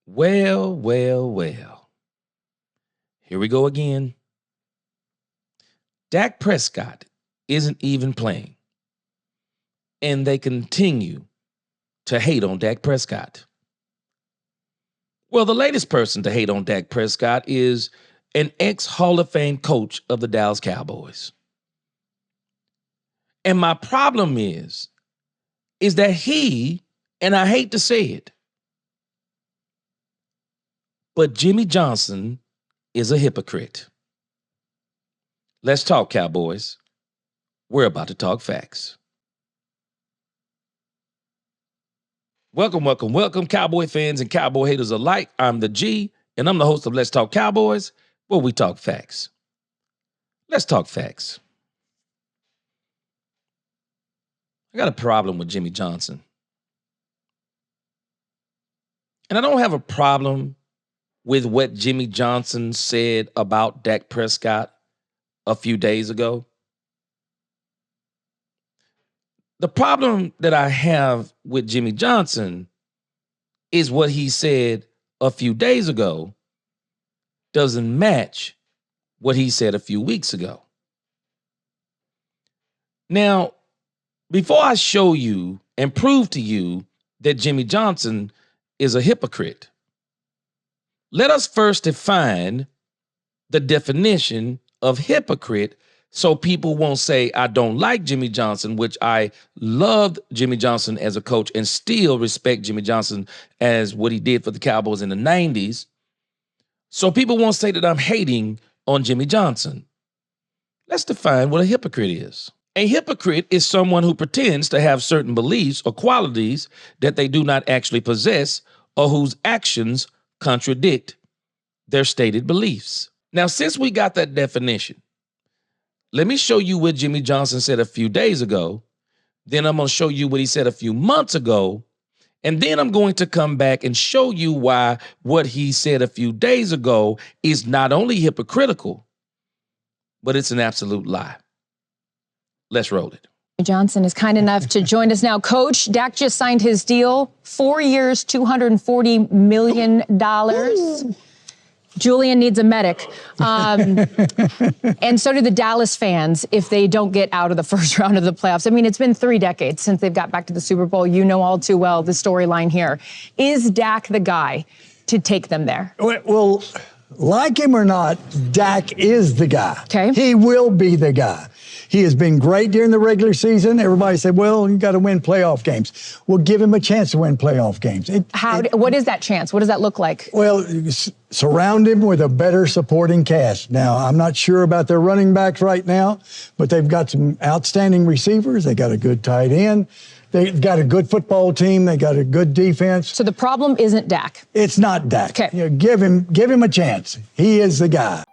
Well, well, well. Here we go again. Dak Prescott isn't even playing, and they continue to hate on Dak Prescott. Well, the latest person to hate on Dak Prescott is an ex-Hall of Fame coach of the Dallas Cowboys. And my problem is that he, and I hate to say it, but Jimmy Johnson is a hypocrite. Let's talk, Cowboys. We're about to talk facts. Welcome, Cowboy fans and Cowboy haters alike. I'm the G, and I'm the host of Let's Talk Cowboys, where we talk facts. Let's talk facts. I got a problem with Jimmy Johnson. And I don't have a problem with what Jimmy Johnson said about Dak Prescott a few days ago. The problem that I have with Jimmy Johnson is what he said a few days ago doesn't match what he said a few weeks ago. Now, before I show you and prove to you that Jimmy Johnson is a hypocrite, let us first define the definition of hypocrite so people won't say I don't like Jimmy Johnson, which I loved Jimmy Johnson as a coach and still respect Jimmy Johnson as what he did for the Cowboys in the 90s. So people won't say that I'm hating on Jimmy Johnson. Let's define what a hypocrite is. A hypocrite is someone who pretends to have certain beliefs or qualities that they do not actually possess or whose actions contradict their stated beliefs. Now, since we got that definition, let me show you what Jimmy Johnson said a few days ago. Then I'm going to show you what he said a few months ago. And then I'm going to come back and show you why what he said a few days ago is not only hypocritical, but it's an absolute lie. Let's roll it. Johnson is kind enough to join us now. Coach, Dak just signed his deal, 4 years, $240 million. Julian needs a medic. And so do the Dallas fans if they don't get out of the first round of the playoffs. I mean, it's been 3 decades since they've got back to the Super Bowl. You know all too well the storyline here. Is Dak the guy to take them there? Well, like him or not, Dak is the guy. Okay. He will be the guy. He has been great during the regular season. Everybody said, well, you got to win playoff games. Well, give him a chance to win playoff games. What is that chance? What does that look like? Well, surround him with a better supporting cast. Now, I'm not sure about their running backs right now, but they've got some outstanding receivers. They got a good tight end. They've got a good football team. They got a good defense. So the problem isn't Dak. It's not Dak. Okay. You know, give him a chance. He is the guy.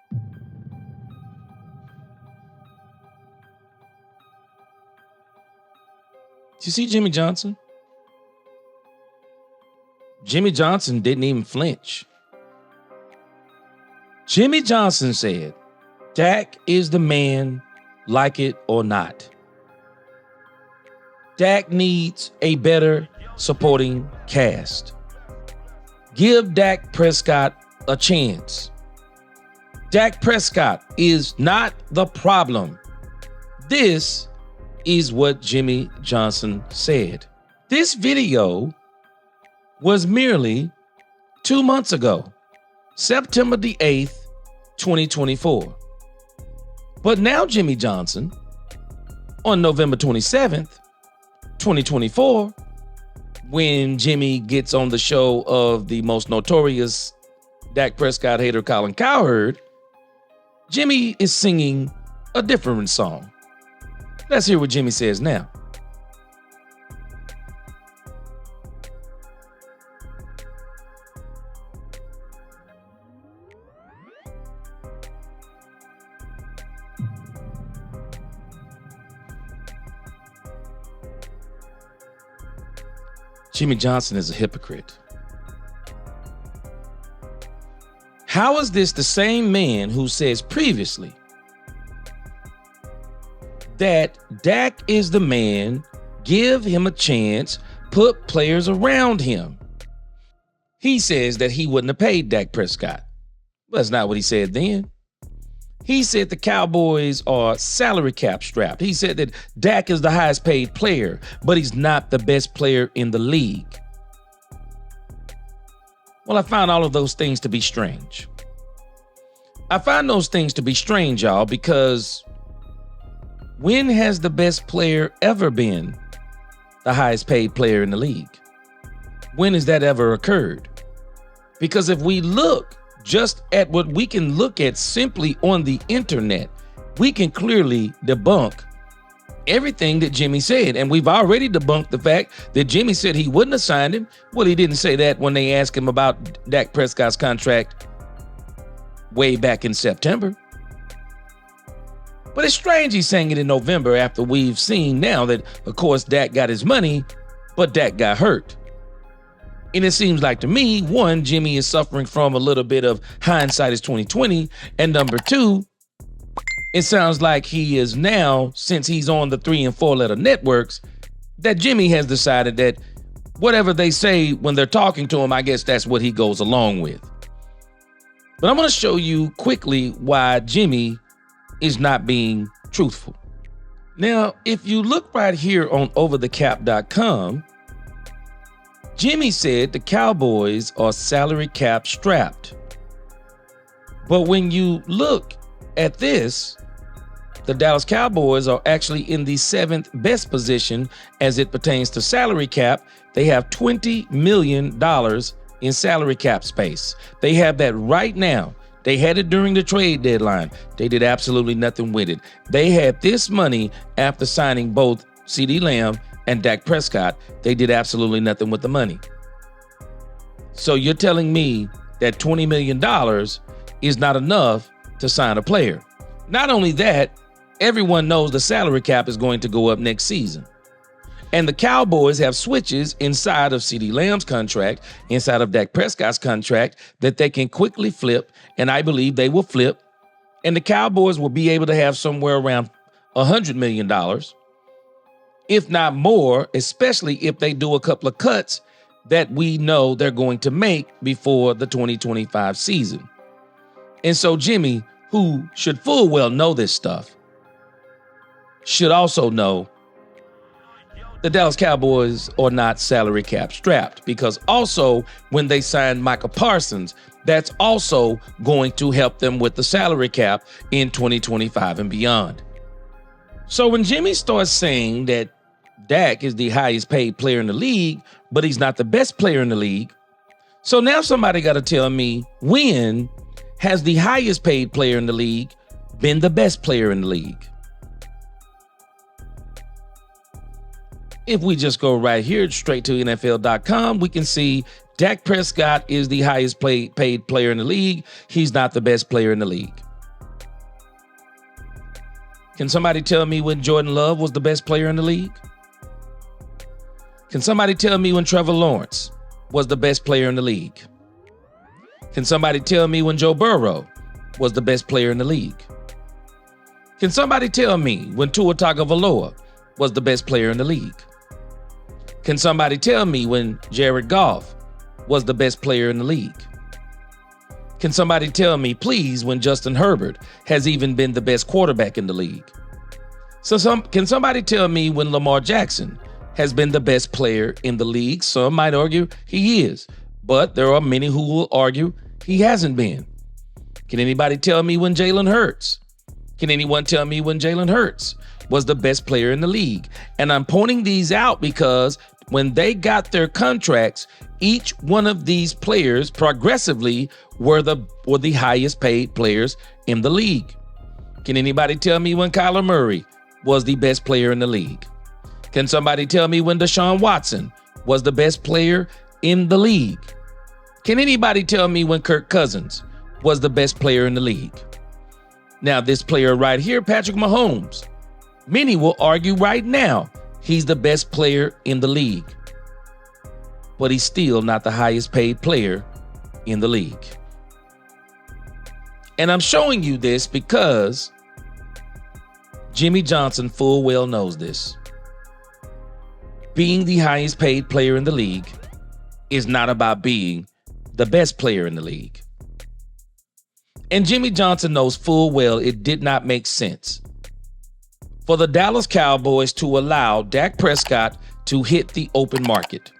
Did you see Jimmy Johnson? Jimmy Johnson didn't even flinch. Jimmy Johnson said, Dak is the man, like it or not. Dak needs a better supporting cast. Give Dak Prescott a chance. Dak Prescott is not the problem. This is what Jimmy Johnson said. This video was merely 2 months ago, September the 8th, 2024. But now Jimmy Johnson, on November 27th, 2024, when Jimmy gets on the show of the most notorious Dak Prescott hater, Colin Cowherd, Jimmy is singing a different song. Let's hear what Jimmy says now. Jimmy Johnson is a hypocrite. How is this the same man who says previously that Dak is the man, give him a chance, put players around him? he says that he wouldn't have paid Dak Prescott. Well, that's not what he said then. He said the Cowboys are salary cap strapped. He said that Dak is the highest paid player, but he's not the best player in the league. Well, I found all of those things to be strange. I find those things to be strange, y'all, because when has the best player ever been the highest paid player in the league? When has that ever occurred? Because if we look just at what we can look at simply on the internet, we can clearly debunk everything that Jimmy said. And we've already debunked the fact that Jimmy said he wouldn't have signed him. Well, he didn't say that when they asked him about Dak Prescott's contract way back in September. But it's strange he's saying it in November after we've seen now that, of course, Dak got his money, but Dak got hurt. And it seems like to me, one, Jimmy is suffering from a little bit of hindsight is 2020. And number two, it sounds like he is now, since he's on the 3 and 4 letter networks, that Jimmy has decided that whatever they say when they're talking to him, I guess that's what he goes along with. But I'm going to show you quickly why Jimmy is not being truthful. Now, if you look right here on overthecap.com, Jimmy said the Cowboys are salary cap strapped. But when you look at this, the Dallas Cowboys are actually in the 7th best position as it pertains to salary cap. They have $20 million in salary cap space. They have that right now. They had it during the trade deadline. They did absolutely nothing with it. They had this money after signing both CeeDee Lamb and Dak Prescott. They did absolutely nothing with the money. So you're telling me that $20 million is not enough to sign a player. Not only that, everyone knows the salary cap is going to go up next season. And the Cowboys have switches inside of CeeDee Lamb's contract, inside of Dak Prescott's contract, that they can quickly flip, and I believe they will flip. And the Cowboys will be able to have somewhere around $100 million, if not more, especially if they do a couple of cuts that we know they're going to make before the 2025 season. And so Jimmy, who should full well know this stuff, should also know the Dallas Cowboys are not salary cap strapped, because also when they signed Micah Parsons, that's also going to help them with the salary cap in 2025 and beyond. So when Jimmy starts saying that Dak is the highest paid player in the league, but he's not the best player in the league, so now somebody got to tell me, when has the highest paid player in the league been the best player in the league? If we just go right here straight to NFL.com, we can see Dak Prescott is the highest paid player in the league. He's not the best player in the league. Can somebody tell me when Jordan Love was the best player in the league? Can somebody tell me when Trevor Lawrence was the best player in the league? Can somebody tell me when Joe Burrow was the best player in the league? Can somebody tell me when Tua Tagovailoa was the best player in the league? Can somebody tell me when Jared Goff was the best player in the league? Can somebody tell me, please, when Justin Herbert has even been the best quarterback in the league? Can somebody tell me when Lamar Jackson has been the best player in the league? Some might argue he is, but there are many who will argue he hasn't been. Can anybody tell me when Jalen Hurts? Can anyone tell me when Jalen Hurts was the best player in the league? And I'm pointing these out because when they got their contracts, each one of these players progressively were the highest paid players in the league. Can anybody tell me when Kyler Murray was the best player in the league? Can somebody tell me when Deshaun Watson was the best player in the league? Can anybody tell me when Kirk Cousins was the best player in the league? Now, this player right here, Patrick Mahomes, many will argue right now he's the best player in the league, but he's still not the highest paid player in the league. And I'm showing you this because Jimmy Johnson full well knows this. Being the highest paid player in the league is not about being the best player in the league. And Jimmy Johnson knows full well it did not make sense for the Dallas Cowboys to allow Dak Prescott to hit the open market.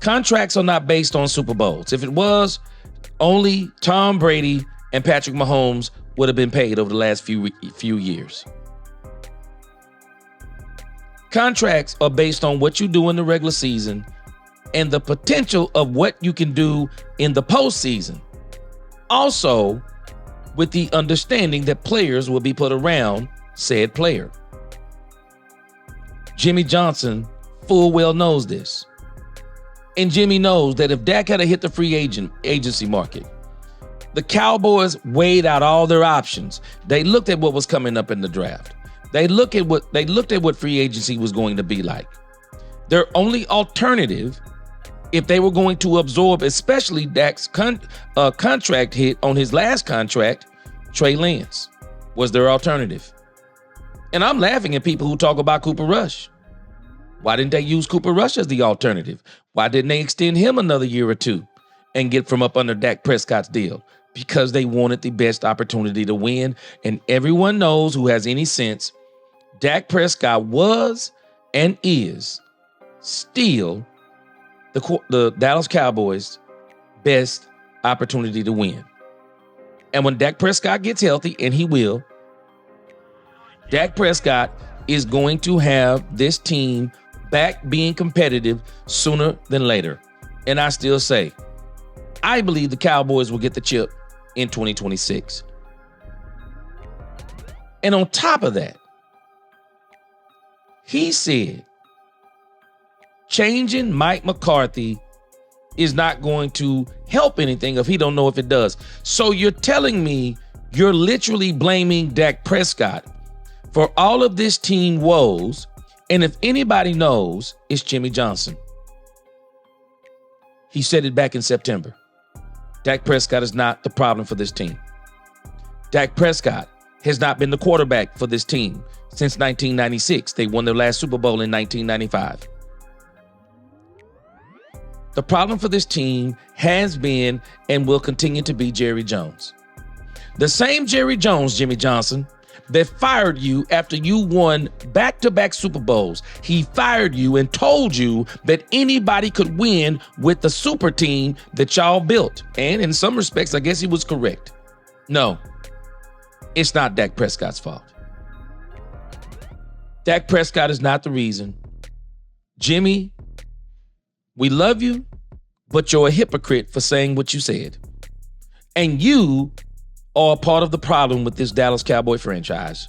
Contracts are not based on Super Bowls. If it was, only Tom Brady and Patrick Mahomes would have been paid over the last few years. Contracts are based on what you do in the regular season and the potential of what you can do in the postseason. Also, with the understanding that players will be put around said player. Jimmy Johnson full well knows this. And Jimmy knows that if Dak had hit the free agency market, the Cowboys weighed out all their options. They looked at what was coming up in the draft. They looked at what free agency was going to be like. Their only alternative, if they were going to absorb, especially Dak's contract hit on his last contract, Trey Lance was their alternative. And I'm laughing at people who talk about Cooper Rush. Why didn't they use Cooper Rush as the alternative? Why didn't they extend him another year or two and get from up under Dak Prescott's deal? Because they wanted the best opportunity to win. And everyone knows who has any sense, Dak Prescott was and is still the Dallas Cowboys' best opportunity to win. And when Dak Prescott gets healthy, and he will, Dak Prescott is going to have this team back being competitive sooner than later. And I still say, I believe the Cowboys will get the chip in 2026. And on top of that, he said changing Mike McCarthy is not going to help anything if he don't know if it does. So you're telling me you're literally blaming Dak Prescott for all of this team woes, and if anybody knows, it's Jimmy Johnson. He said it back in September. Dak Prescott is not the problem for this team. Dak Prescott has not been the quarterback for this team since 1996. They won their last Super Bowl in 1995. The problem for this team has been and will continue to be Jerry Jones. The same Jerry Jones, Jimmy Johnson, that fired you after you won back-to-back Super Bowls. He fired you and told you that anybody could win with the super team that y'all built. And in some respects, I guess he was correct. No, it's not Dak Prescott's fault. Dak Prescott is not the reason. Jimmy, we love you, but you're a hypocrite for saying what you said. And you are a part of the problem with this Dallas Cowboy franchise.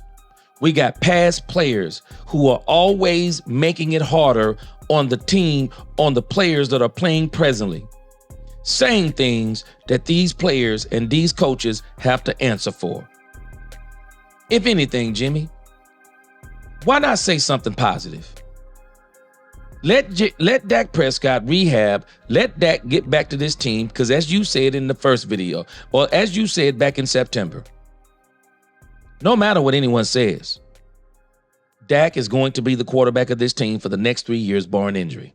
We got past players who are always making it harder on the team, on the players that are playing presently, saying things that these players and these coaches have to answer for. If anything, Jimmy, why not say something positive? Let Dak Prescott rehab. Let Dak get back to this team, because as you said in the first video, or as you said back in September, no matter what anyone says, Dak is going to be the quarterback of this team for the next 3 years, barring injury.